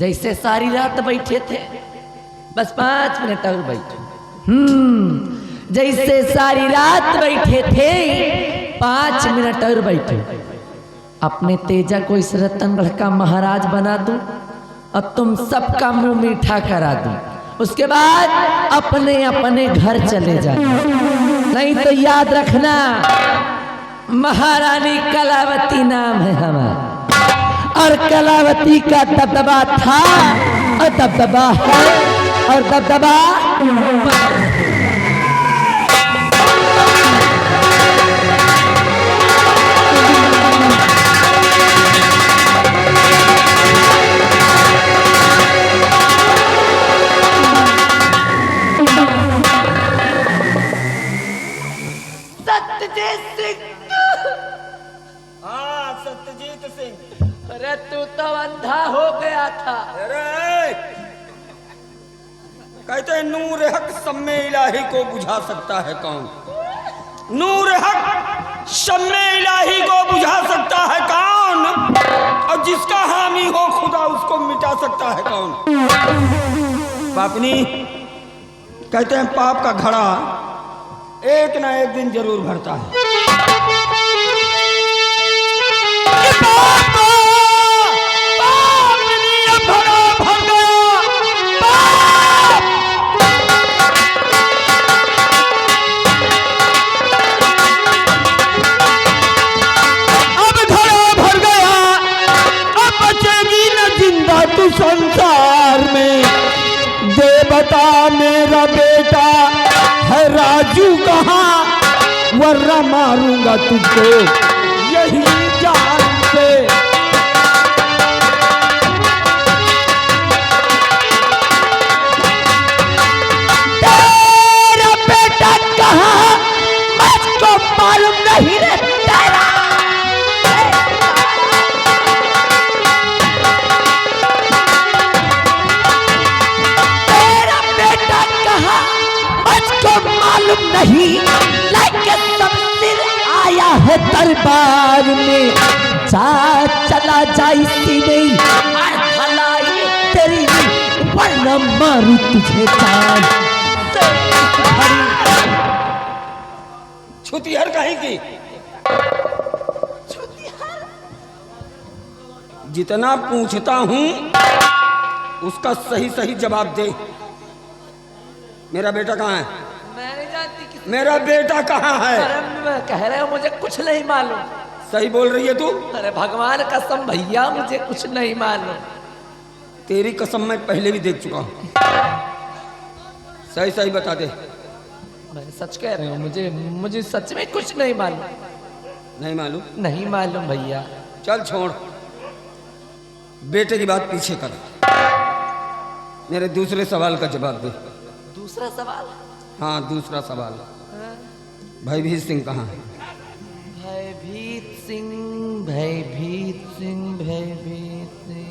जैसे सारी रात बैठे थे, बस 5 मिनट और बैठे। जैसे सारी रात बैठे थे, 5 मिनट और बैठे। अपने तेजा को इस रतनगढ़ का महाराज बना दूं और तुम सबका मुंह मीठा करा दूं। उसके बाद अपने अपने घर चले जाना। नहीं तो याद रखना, महारानी कलावती नाम है हमारा, और कलावती का दबदबा था और दबदबा है और दबदबा सत्यजीत सिंह। हाँ, सत्यजीत सिंह। अरे तू तो अंधा हो गया था। अरे कहते हैं नूर हक सम्मे इलाही को बुझा सकता है कौन? नूर हक सम्मे इलाही को बुझा सकता है कौन? और जिसका हामी हो खुदा उसको मिटा सकता है कौन? पापनी कहते हैं पाप का घड़ा एक ना एक दिन जरूर भरता है। संसार में दे बता मेरा बेटा है राजू कहाँ, वरना मारूंगा तुझको यही जान से। तेरा बेटा कहाँ मुझको मालूम नहीं रे तेरा। मालूम नहीं, लेकिन तमसीर आया है दरबार में। चला जाए सीने भलाई तेरी, वरना मारू तुझे जान। छुतिहर कहीं की जितना पूछता हूं उसका सही सही जवाब दे। मेरा बेटा कहाँ है? मैं नहीं जानती कि मेरा बेटा कहाँ है? अरे कह रहे हो मुझे कुछ नहीं मालूम। सही बोल रही है तू? अरे भगवान कसम भैया मुझे कुछ नहीं मालूम। तेरी कसम मैं पहले भी देख चुका हूँ। सही सही बता दे। मैं सच कह रही हूँ, मुझे सच में कुछ नहीं मालूम। नहीं मालूम? नहीं मालूम भैया। चल छोड़, बेटे की बात पीछे कर। मेरे दूसरे सवाल का जवाब दे। दूसरा सवाल? हाँ, दूसरा सवाल। भयभीत सिंह कहाँ है? भयभीत सिंह, भयभीत सिंह, भयभीत सिंह,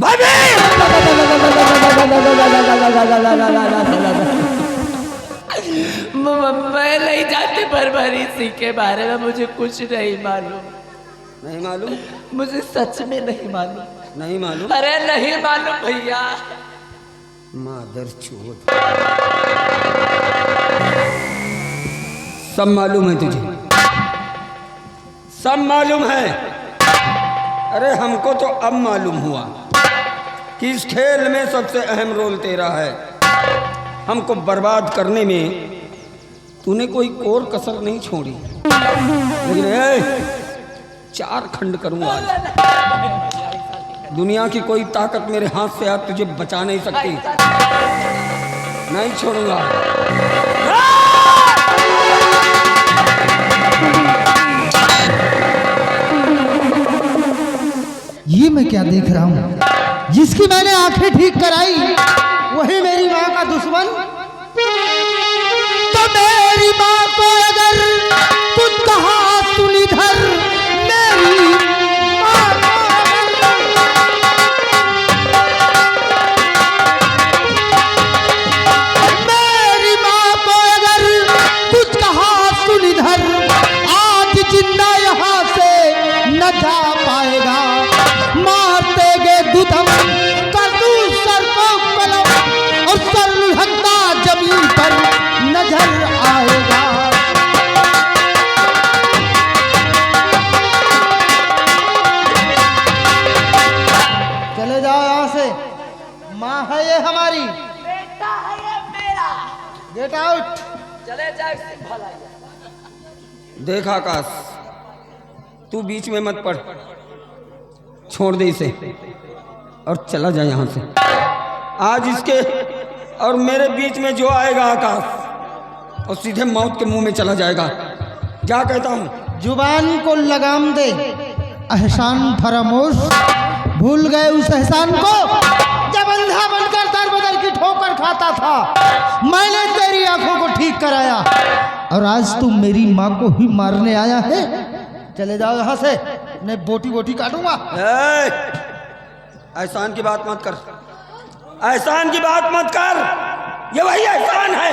मैं नहीं जानती भयभीत सिंह के बारे में, मुझे कुछ नहीं मालूम। नहीं मालूम? मुझे सच में नहीं मालूम। नहीं मालूम? अरे नहीं मालूम भैया। मादर चोद, सब मालूम है तुझे, सब मालूम है। अरे हमको तो अब मालूम हुआ कि इस खेल में सबसे अहम रोल तेरा है। हमको बर्बाद करने में तूने कोई कोर कसर नहीं छोड़ी, लेकिन 4 खंड करूंगा आज। दुनिया की कोई ताकत मेरे हाथ से आज तुझे बचा नहीं सकती। नहीं छोड़ूंगा। ये मैं क्या देख रहा हूँ? जिसकी मैंने आंखें ठीक कराई वही मेरी माँ का दुश्मन। तो मेरी माँ को अगर कुछ कहा सुन इधर, मेरी माँ को अगर कुछ कहा सुन इधर, आज जिंदा यहाँ से न जा पाएगा। मारते गे दूधम कर दूं सर गेट आउट। चले जाए भला। देख आकाश, तू बीच में मत पड़, छोड़ दे इसे और चला जाए यहाँ से। आज इसके और मेरे बीच में जो आएगा आकाश, और सीधे मौत के मुंह में चला जाएगा। क्या कहता हूँ? जुबान को लगाम दे, एहसान फरामोश। भूल गए उस एहसान को जब अंधा बनकर दर बदर की ठोकर खाता था। मैंने तेरी आंखों को ठीक कराया और आज तू मेरी माँ को ही मारने आया है। चले जाओ यहाँ से, नहीं बोटी बोटी काटूंगा। एहसान की बात मत कर, एहसान की बात मत कर। ये वही एहसान है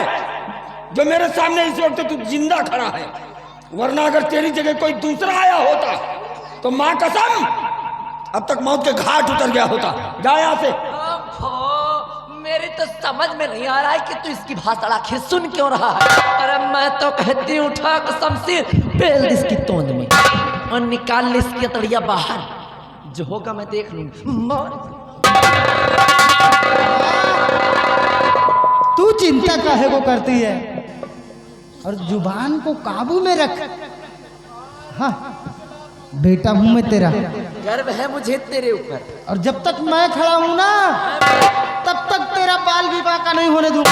जो मेरे सामने इस वक्त तू जिंदा खड़ा है, वरना अगर तेरी जगह कोई दूसरा आया होता तो मां कसम अब तक मौत के घाट उतर गया होता। जा यहाँ से। मेरी तो समझ में नहीं आ रहा है कि तू इसकी भाषा आखिर सुन क्यों रहा है। अरे मैं तो कहती हूँ उठा के शमशीर बेल दे इसकी तोंद में और निकाल ले इसकी अतड़िया बाहर। जो होगा मैं देख लूंगी। तू चिंता काहे को करती है और जुबान को काबू में रख। हाँ, बेटा हूं मैं तेरा, गर्व है मुझे तेरे ऊपर। और जब तक मैं खड़ा हूं ना तब तक तेरा बाल विवाह का नहीं होने दूंगा।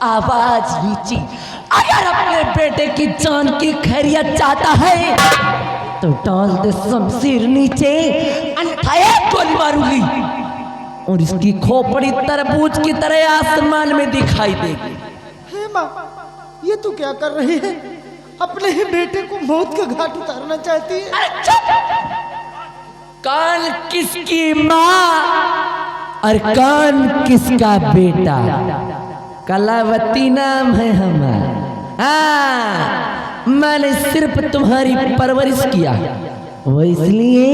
आवाज नीची। अगर अपने बेटे की जान की खैरियत चाहता है तो डाल दे शमशीर नीचे, अन्यथा एक गोली मारूंगी और इसकी खोपड़ी तरबूज की तरह आसमान में दिखाई देगी। हे माँ, ये तू क्या कर रही है? अपने ही बेटे को मौत के घाट उतारना चाहती है। अरे चुप! कौन किसकी माँ और कौन किसका बेटा? कलावती नाम है हमारा। हाँ, मैंने सिर्फ तुम्हारी परवरिश किया, वो इसलिए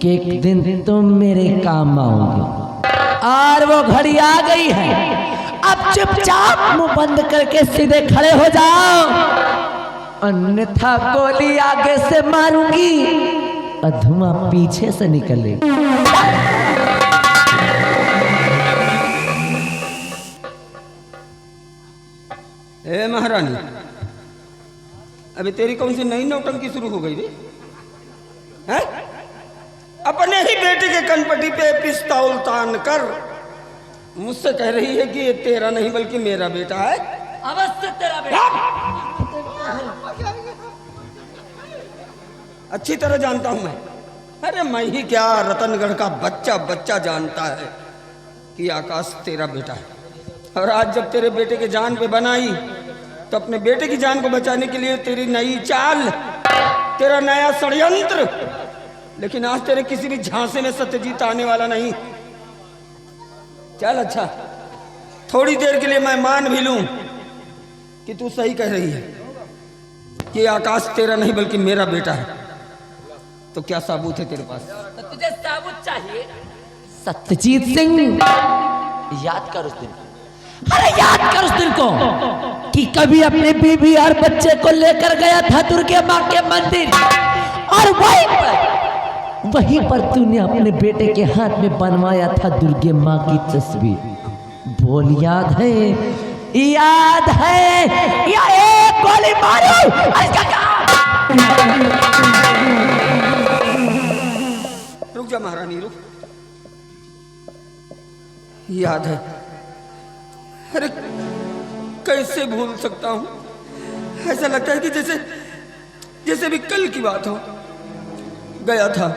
कि एक दिन तुम मेरे काम आओगे और वो घड़ी आ गई है। अब चुपचाप मुंह बंद करके सीधे खड़े हो जाओ, अन्यथा गोली आगे से मारूंगी और धुआं पीछे से निकलेगा। ए महारानी, अभी तेरी कौन सी नई नौटंकी शुरू हो गई रे? हैं? अपने ही बेटे के कनपटी पे पिस्तौल तान कर मुझसे कह रही है कि ये तेरा नहीं बल्कि मेरा बेटा है। अवश्य तेरा बेटा। अच्छी तरह जानता हूं मैं। अरे मैं ही क्या, रतनगढ़ का बच्चा बच्चा जानता है कि आकाश तेरा बेटा है। और आज जब तेरे बेटे के जान पे बनाई तो अपने बेटे की जान को बचाने के लिए तेरी नई चाल, तेरा नया षड्यंत्र, लेकिन आज तेरे किसी भी झांसे में सत्यजीत आने वाला नहीं। चल अच्छा, थोड़ी देर के लिए मैं मान भी लूं कि तू सही कह रही है कि आकाश तेरा नहीं बल्कि मेरा बेटा है, तो क्या सबूत है तेरे पास? तो तुझे सबूत चाहिए? सत्यजीत सिंह, याद कर उस दिन, अरे याद कर उस दिन को कि कभी अपने बीवी और बच्चे को लेकर गया था दुर्गे माँ के मंदिर, और वहीं पर तूने अपने बेटे के हाथ में बनवाया था दुर्गे माँ की तस्वीर। बोल, याद है? याद है या एक गोली मारो? रुक जा महारानी, रुक। याद है? अरे कैसे भूल सकता हूं? ऐसा लगता है कि जैसे भी कल की बात हो। गया था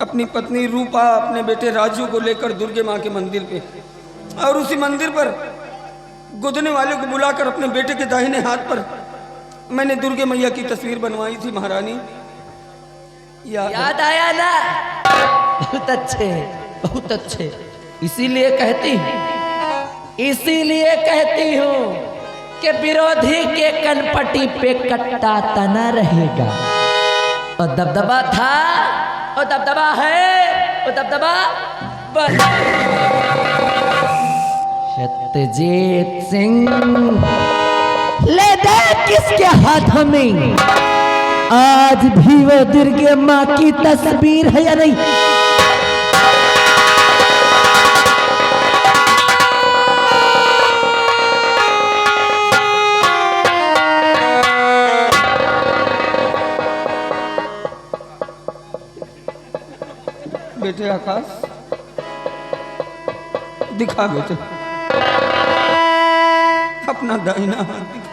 अपनी पत्नी रूपा अपने बेटे राजू को लेकर दुर्गे माँ के मंदिर पे, और उसी मंदिर पर गुदने वाले को बुलाकर अपने बेटे के दाहिने हाथ पर मैंने दुर्गे मैया की तस्वीर बनवाई थी महारानी। याद आया ना? बहुत अच्छे, बहुत अच्छे। इसीलिए कहती हूँ कि विरोधी के कनपटी पे कट्टा तना रहेगा और दबदबा था और दबदबा है और दबदबा बन। सत्यजीत सिंह ले दे किसके हाथ में, आज भी वो दुर्गे माँ की तस्वीर है या नहीं? बेटे आकाश दिखा बेटे अपना दाहिना हाथ दिखा।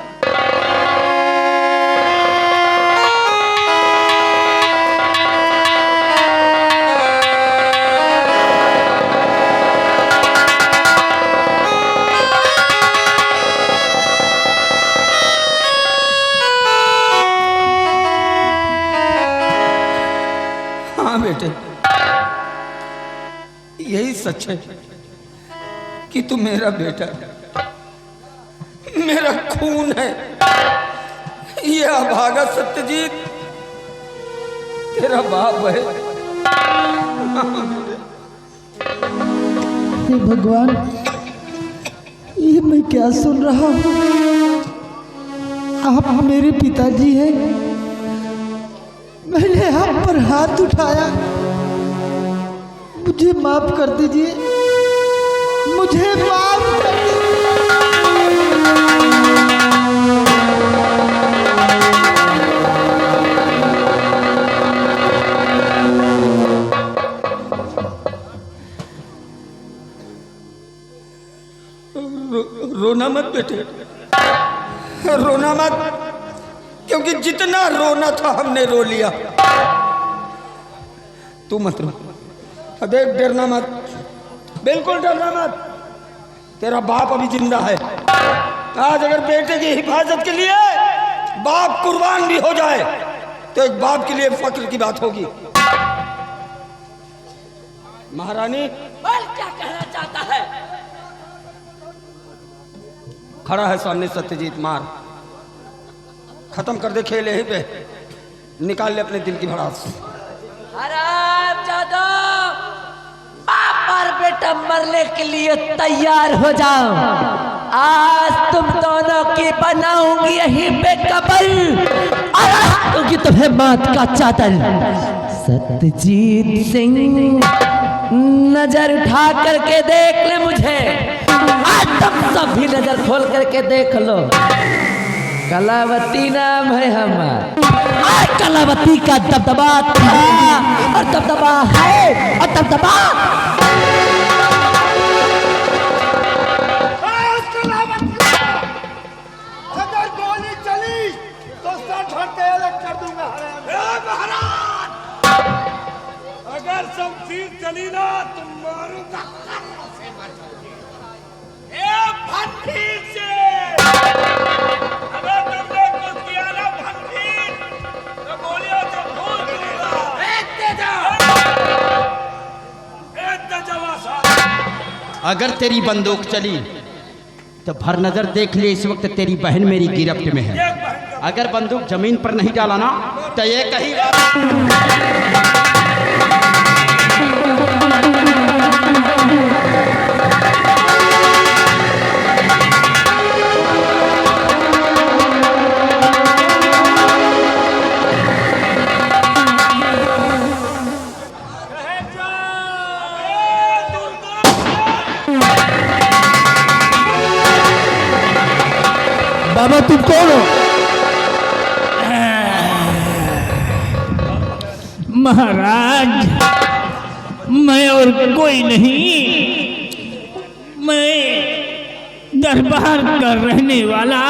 हाँ बेटे यही सच है कि तू मेरा बेटा मेरा खून है। ये अभागा सत्यजीत तेरा बाप है। हे भगवान, ये मैं क्या सुन रहा हूँ? आप मेरे पिताजी हैं, मैंने आप पर हाथ उठाया, मुझे माफ कर दीजिए, मुझे माफ कर दीजिए। रोना मत बेटे, रोना मत, क्योंकि जितना रोना था हमने रो लिया। तू मत रो, देख डरना मत, बिल्कुल डरना मत। तेरा बाप अभी जिंदा है। आज अगर बेटे की हिफाजत के लिए बाप कुर्बान भी हो जाए तो एक बाप के लिए फक्र की बात होगी। महारानी बोल क्या कहना चाहता है? खड़ा है सामने सत्यजीत, मार खत्म कर दे खेल यहीं पे, निकाल ले अपने दिल की भड़ास। हराम जादो, बाप और बेटा मरने के लिए तैयार हो जाओ। आज तुम दोनों की बनाऊंगी यहीं पे कब्र और हाथोंगी तुम्हें मौत का चादर। सत्यजीत सिंह नजर उठा करके देख ले मुझे, आज तुम सब भी नजर खोल करके देख लो। कलावती नाम है हमारा, कलावती का दबदबा था और दबदबा है और दबदबा अगर गोली चली तो सर फटके अलग कर दूंगा। महाराज अगर शमशीर चली ना तो मारूंगा से भट्टी से। अगर तुमने कुछ किया ना भट्टी तो गोलियों से भूल दूंगा। अगर तेरी बंदूक चली तो भर नजर देख ले, इस वक्त तेरी बहन मेरी गिरफ्त में है। अगर बंदूक जमीन पर नहीं डाला ना तो ये कहीं बाबा तुम कौन हो? महाराज मैं और कोई नहीं, मैं दरबार का रहने वाला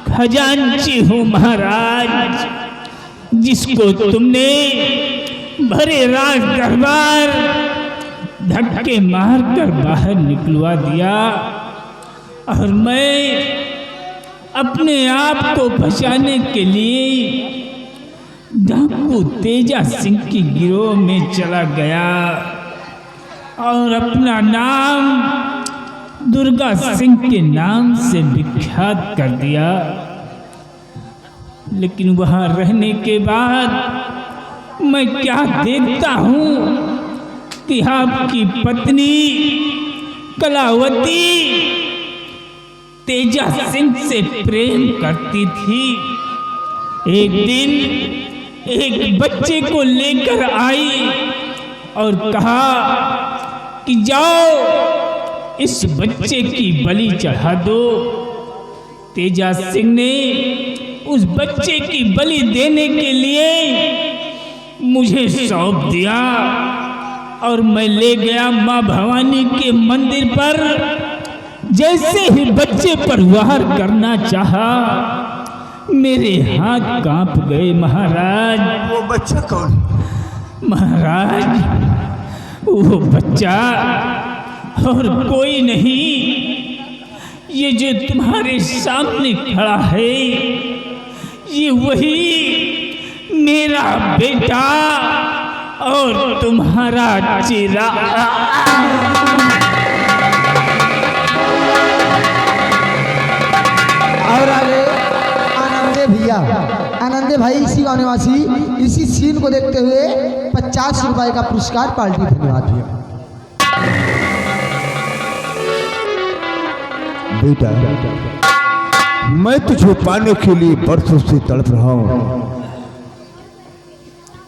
खजांची हूँ महाराज, जिसको तुमने भरे राज दरबार धक्के मार कर बाहर निकलवा दिया। और मैं अपने आप को बचाने के लिए डाकू तेजा सिंह की गिरोह में चला गया और अपना नाम दुर्गा सिंह के नाम से विख्यात कर दिया। लेकिन वहाँ रहने के बाद मैं क्या देखता हूँ कि आपकी पत्नी कलावती तेजा सिंह से प्रेम करती थी। एक दिन एक बच्चे को लेकर आई और कहा कि जाओ इस बच्चे की बलि चढ़ा दो। तेजा सिंह ने उस बच्चे की बलि देने के लिए मुझे सौंप दिया और मैं ले गया माँ भवानी के मंदिर पर। जैसे ही बच्चे पर वार करना चाहा, मेरे हाथ कांप गए महाराज। वो बच्चा कौन? महाराज, वो बच्चा और कोई नहीं, ये जो तुम्हारे सामने खड़ा है, ये वही मेरा बेटा और तुम्हारा चेला। और आगे आनंदे भैया, आनंदे भाई इसी गाँव निवासी, इसी सीन को देखते हुए 50 रुपए का पुरस्कार पार्टी। धन्यवाद भैया। बेटा, मैं तुझे पाने के लिए बरसों से तड़प रहा हूँ।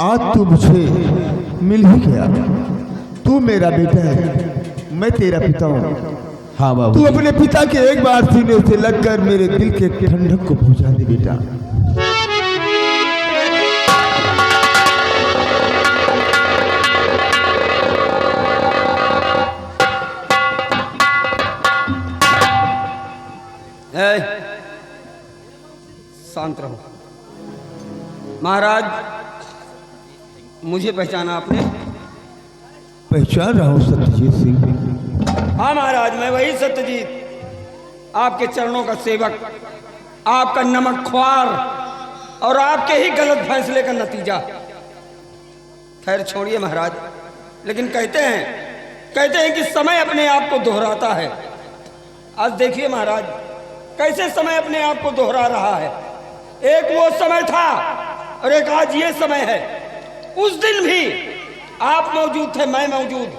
आज तू मुझे मिल ही गया। तू मेरा बेटा है, मैं तेरा पिता हूँ। हाँ बाबू। तू अपने पिता के एक बार सीने से लगकर मेरे दिल के ठंडक को पहुंचा दे बेटा। शांत रहो। महाराज, मुझे पहचाना आपने? पहचान रहा हूँ सत्यजीत सिंह। हाँ महाराज, मैं वही सत्यजीत, आपके चरणों का सेवक, आपका नमक ख्वार और आपके ही गलत फैसले का नतीजा। खैर छोड़िए महाराज, लेकिन कहते हैं कि समय अपने आप को दोहराता है। आज देखिए महाराज, कैसे समय अपने आप को दोहरा रहा है। एक वो समय था और एक आज ये समय है। उस दिन भी आप मौजूद थे, मैं मौजूद,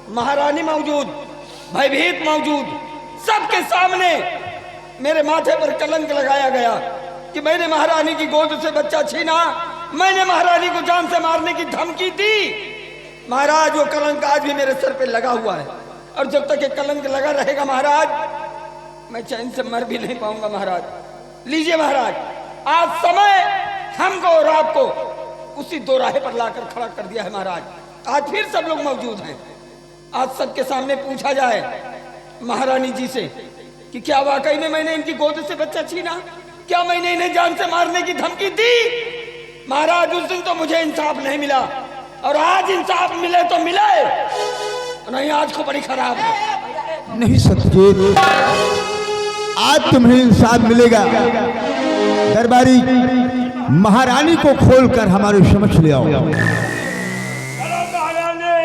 महारानी मौजूद, भयभीत मौजूद। सबके सामने मेरे माथे पर कलंक लगाया गया कि मैंने महारानी की गोद से बच्चा छीना, मैंने महारानी को जान से मारने की धमकी दी। महाराज, वो कलंक आज भी मेरे सर पे लगा हुआ है और जब तक ये कलंक लगा रहेगा महाराज, मैं चैन से मर भी नहीं पाऊंगा। महाराज लीजिए महाराज, आज समय हमको और आपको उसी दो राहे पर लाकर खड़ा कर दिया है महाराज। आज फिर सब लोग मौजूद हैं। आज सबके सामने पूछा जाए महारानी जी से कि क्या वाकई में मैंने इनकी गोद से बच्चा छीना? क्या मैंने इन्हें जान से मारने की धमकी दी? महाराज, उस दिन तो मुझे इंसाफ नहीं मिला और आज इंसाफ मिले तो मिले, नहीं आज को बड़ी खराब है। नहीं सत्यजीत, आज तुम्हें इंसाफ मिलेगा। दरबारी महारानी को खोलकर हमारे समक्ष ले आओ। चलो महारानी,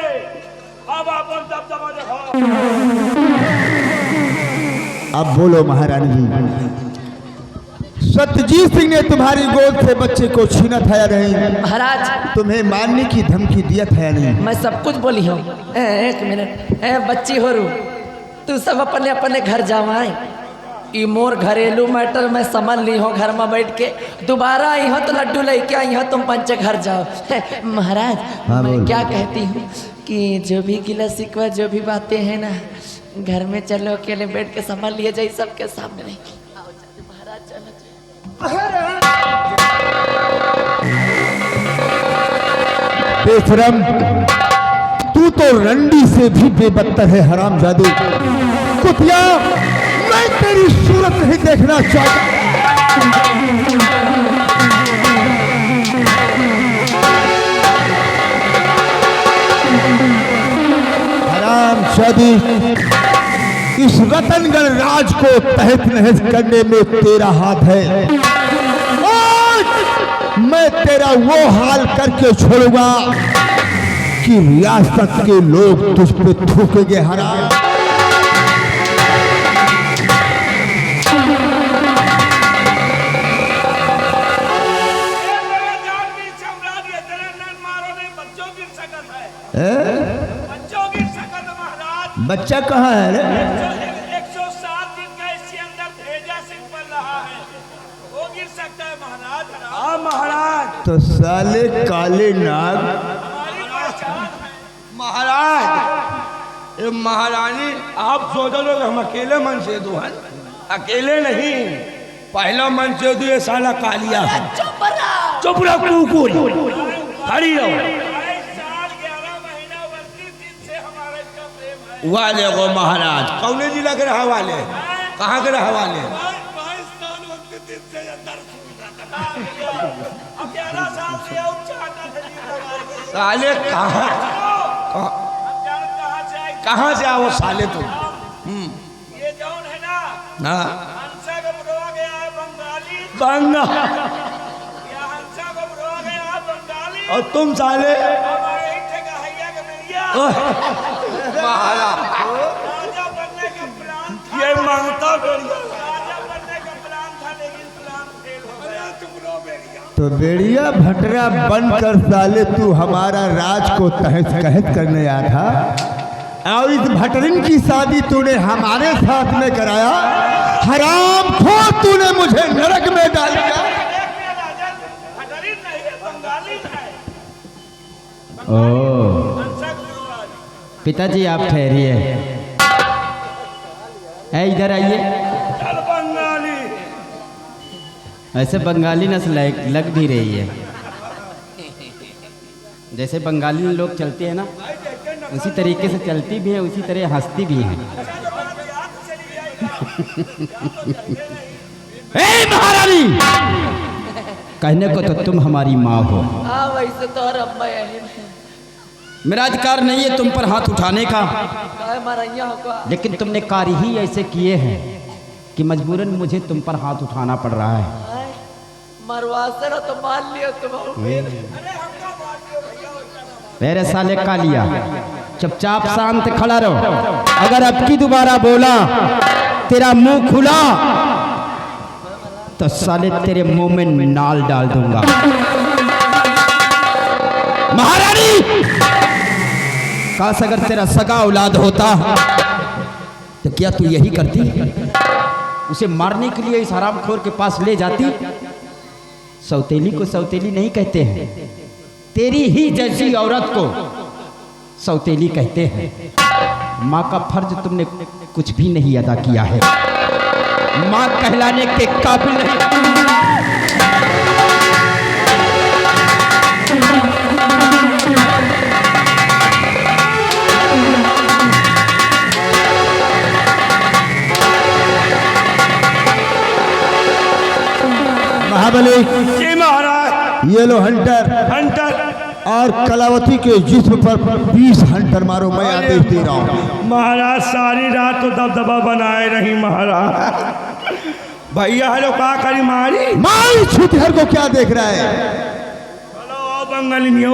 अब अपन दबदबा दिखाओ। अब बोलो महारानी जी, सत्यजीत सिंह ने तुम्हारी गोद से बच्चे को छीना था या नहीं? महाराज, तुम्हें मारने की धमकी दिया था या नहीं? मैं सब कुछ बोली हूँ। एक मिनट, बच्ची हो रू, तू सब अपने अपने घर जावाए। ई मोर घरेलू मैटर मैं समझ ली हो। घर में बैठ के दोबारा आई हो तो लड्डू लेके आई हो, तुम पंच घर जाओ। महाराज, मैं क्या कहती हूँ कि जो भी गिला शिकवा, जो भी बातें हैं ना, घर में चलो, अकेले बैठ के समझ लिए जाए, सबके सामने नहीं। महाराज चलो। बेशरम, तू तो रंडी से भी बेबत्तर है हरामजादे। कुतिया, मैं तेरी सूरत नहीं देखना चाहता। हरामजादी, इस रतनगढ़ राज को तहत नहस करने में तेरा हाथ है। आज मैं तेरा वो हाल करके छोड़ूंगा कि रियासत के लोग तुझ पे थूकेंगे। हराम, जान भी सम्राट, तेरा नर मारो सकत है, बच्चों गिर सकत है महाराज। बच्चा कहाँ है रे? 107 दिन का इसके अंदर भेजा सिंह बन रहा है, वो गिर सकता है महाराज। हाँ महाराज, तो साले काले नाग हमारी पहचान है महाराज, ये महारानी आप सोच लो कि हम अकेले मन से दो हैं, अकेले नहीं, पहला मन से दो ये साला कालिया है। चुप रहो कुकुर, खड़ी रहो। 22 साल 11 महीना 29 दिन से हमारे इसका प्रेम है। वाह देखो महाराज, कौने जिला के रहा वाले, कहाँ के रहा वाले? 22 साल 29 दिन से अंदर अब 11 साल से और चाहता था जी लगा। साले कहाँ हम जान कहाँ से आए। कहाँ से आओ साले तुम? ये जौन है ना, हाँ हंसा को बुलवा गया है बंगाली, बंगा, या हंसा को बुलवा गया है बंगाली, और तुम साले हमारे इट्ठे का हैया का मेरिया महाराज राजा बनने का प्लान था। ये मांगता राजा बनने का प्लान था, लेकिन प्लान फेल हो गया। चुप रहो मेरिया। तो बेड़िया भटरा बनकर साले तू हमारा राज को तहस कहस करने आया था, और इस भटरिन की शादी तूने हमारे साथ में कराया। हराम खोर, तूने मुझे नरक में डाल दिया। देखिए राजन, भटरीन नहीं है, बंगाली है। ओ हंसा को बुलवा दी। पिताजी आप ठहरिए, है इधर आइए। चल बंगाली, ऐसे बंगाली नस्ल लग भी रही है, जैसे बंगाली लोग चलते हैं ना उसी तरीके से चलती भी है, उसी तरह हंसती भी है। ए महारानी, कहने को तो तुम हमारी माँ हो, हाँ वैसे तो और अम्मा यही है। मेरा अधिकार नहीं है तुम पर हाथ उठाने का, काय मरैया होगा। लेकिन तुमने कार्य ही ऐसे किए हैं कि मजबूरन मुझे तुम पर हाथ उठाना पड़ रहा है। आय, मरवा से ना तो मान लिया तुम। मेरे साले कालिया, चुपचाप शांत खड़ा रहो। अगर अब की दोबारा बोला, तेरा मुंह खुला तो साले तेरे मुंह में नाल डाल दूंगा। महारानी, काश अगर तेरा सगा औलाद होता तो क्या तू यही करती? उसे मारने के लिए इस हरामखोर के पास ले जाती। सौतेली को सौतेली नहीं कहते हैं, तेरी ही जैसी औरत को सौतेली कहते हैं। माँ का फर्ज तुमने कुछ भी नहीं अदा किया है, माँ कहलाने के काबिल नहीं। महाबली, जी महाराज। ये लो हंटर, हंटर, और कलावती के जिस्म पर 20 हंटर मारो, मैं आदेश दे रहा हूँ। महाराज सारी रात तो दबदबा बनाए रही महाराज। भैया हेलो का करी मारी? माई छुटहर को क्या देख रहा है? हेलो बंगाली नहीं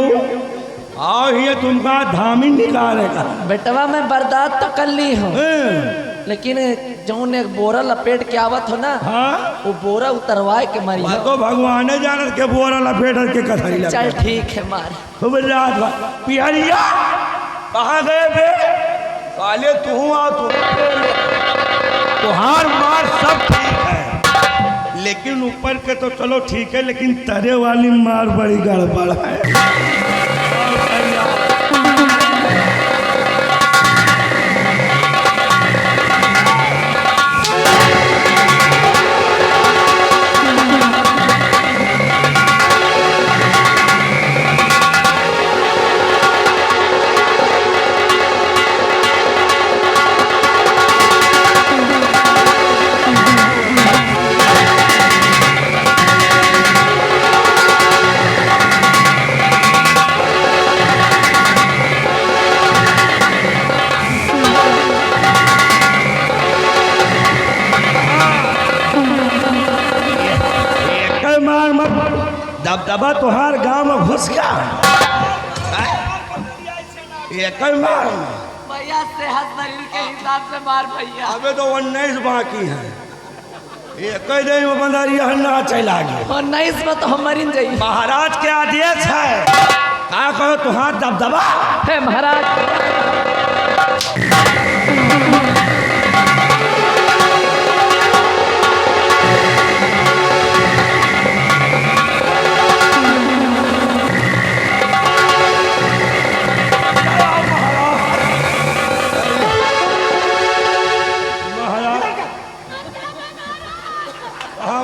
आओ, ये तुमका धामी निकालेगा। बेटवा मैं बर्दाश्त तो कर ली हूँ, लेकिन जौन एक बोरा लपेट के आवत हो ना, हाँ वो बोरा उतरवाए के मरी हो। तो भगवान जानत के बोरा लपेट के कथरी लगा। चल ठीक है मार। खूब रात पिहरिया कहाँ गए बे? साले तू आ, तुहार मार सब ठीक है, लेकिन ऊपर के तो चलो ठीक है, लेकिन तरे वाली मार बड़ी गड़बड़ है। दबदबा तुहार गांव में घुस गया। एक मार भैया सेहत शरीर के हिसाब से मार भैया। अबे तो 19 बाकी है, एक दिन में बंदरिया ना चला गया। और 19 में तो हम मरीन जाइए। महाराज के आदेश है, का कहो तो हाथ दबदबा है महाराज।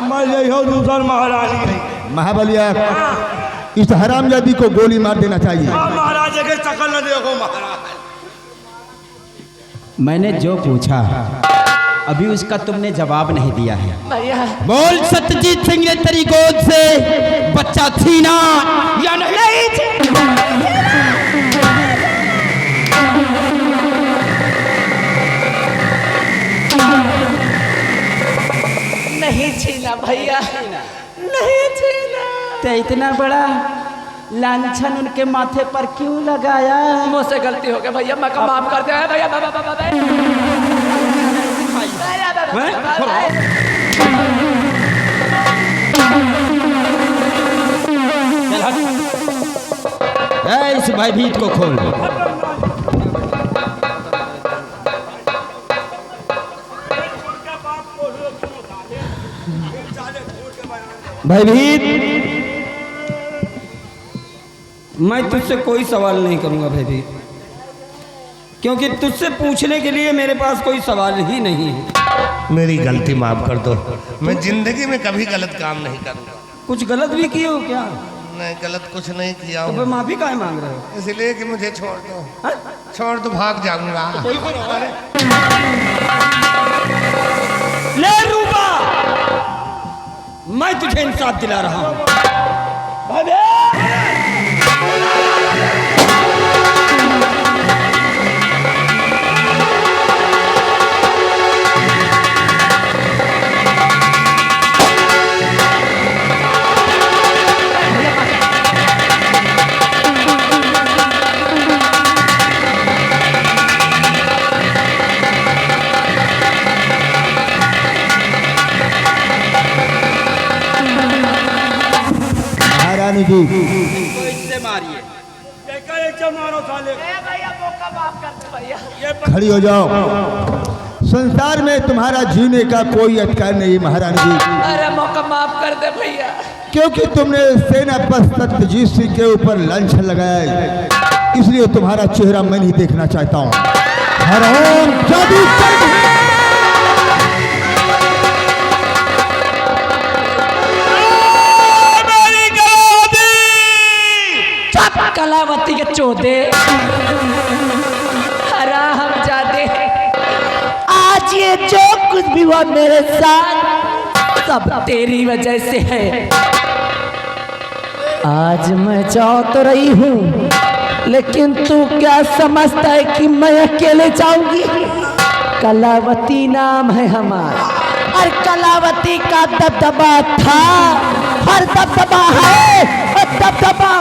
मैं यही हूँ दूसर महारानी। महाबलिया इस हरामजादी को गोली मार देना चाहिए। महाराज के शकल न देखो महाराज। मैंने जो पूछा अभी उसका तुमने जवाब नहीं दिया है। भैया बोल सत्यजीत सिंह ने तेरी गोद से बच्चा छीना या नहीं? नहीं छीना भैया, नहीं छीना। तो इतना बड़ा लांछन उनके माथे पर क्यों लगाया? मुझसे गलती हो गई भैया, मैं माफ कर दे भैया। इस भयभीत को खोल। भयभीत, मैं तुझसे कोई सवाल नहीं करूंगा भयभीत, क्योंकि तुझसे पूछने के लिए मेरे पास कोई सवाल ही नहीं है। मेरी गलती माफ कर दो, मैं जिंदगी में कभी गलत काम नहीं करूँगा। कुछ गलत भी किए हो क्या? नहीं, गलत कुछ नहीं किया तो हूँ। फिर माफी काहे मांग रहे हो? इसलिए कि मुझे छोड़ दो। छोड़ दो, भाग जाऊंगा। ले रूपा, मैं तुझे इंसाफ दिला रहा हूँ। महारानी जी इससे मारिए। मारो साले। भैया मौका माफ कर दे भैया। खड़ी हो जाओ। संसार में तुम्हारा जीने का कोई अधिकार नहीं महारानी जी, अरे मौका माफ कर दे भैया। क्योंकि तुमने सेनापति सत्यजीत सिंह के ऊपर लांछन लगाया है, इसलिए तुम्हारा चेहरा मैं नहीं देखना चाहता हूँ। हरामजादी कलावती के चौदे हरामजादे, आज ये जो कुछ भी हुआ मेरे साथ सब तेरी वजह से है। आज मैं चाह तो रही हूँ, लेकिन तू क्या समझता है कि मैं अकेले जाऊंगी? कलावती नाम है हमारा, और कलावती का दबदबा था और दबदबा है, और दबदबा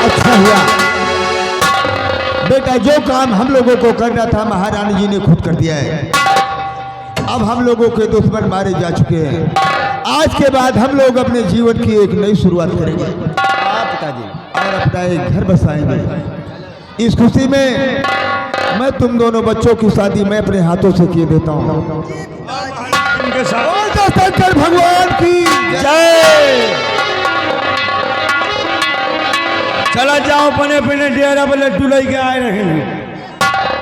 अच्छा हुआ बेटा, जो काम हम लोगों को करना था महारानी जी ने खुद कर दिया है। अब हम लोगों के दुश्मन मारे जा चुके हैं। आज के बाद हम लोग अपने जीवन की एक नई शुरुआत करेंगे और अपना एक घर बसाएंगे। इस खुशी में मैं तुम दोनों बच्चों की शादी मैं अपने हाथों से किए देता हूँ। शंकर भगवान की जय। चला जाओ, अपने अपने डेरा पर लड्डू लेके आए रहेंगे।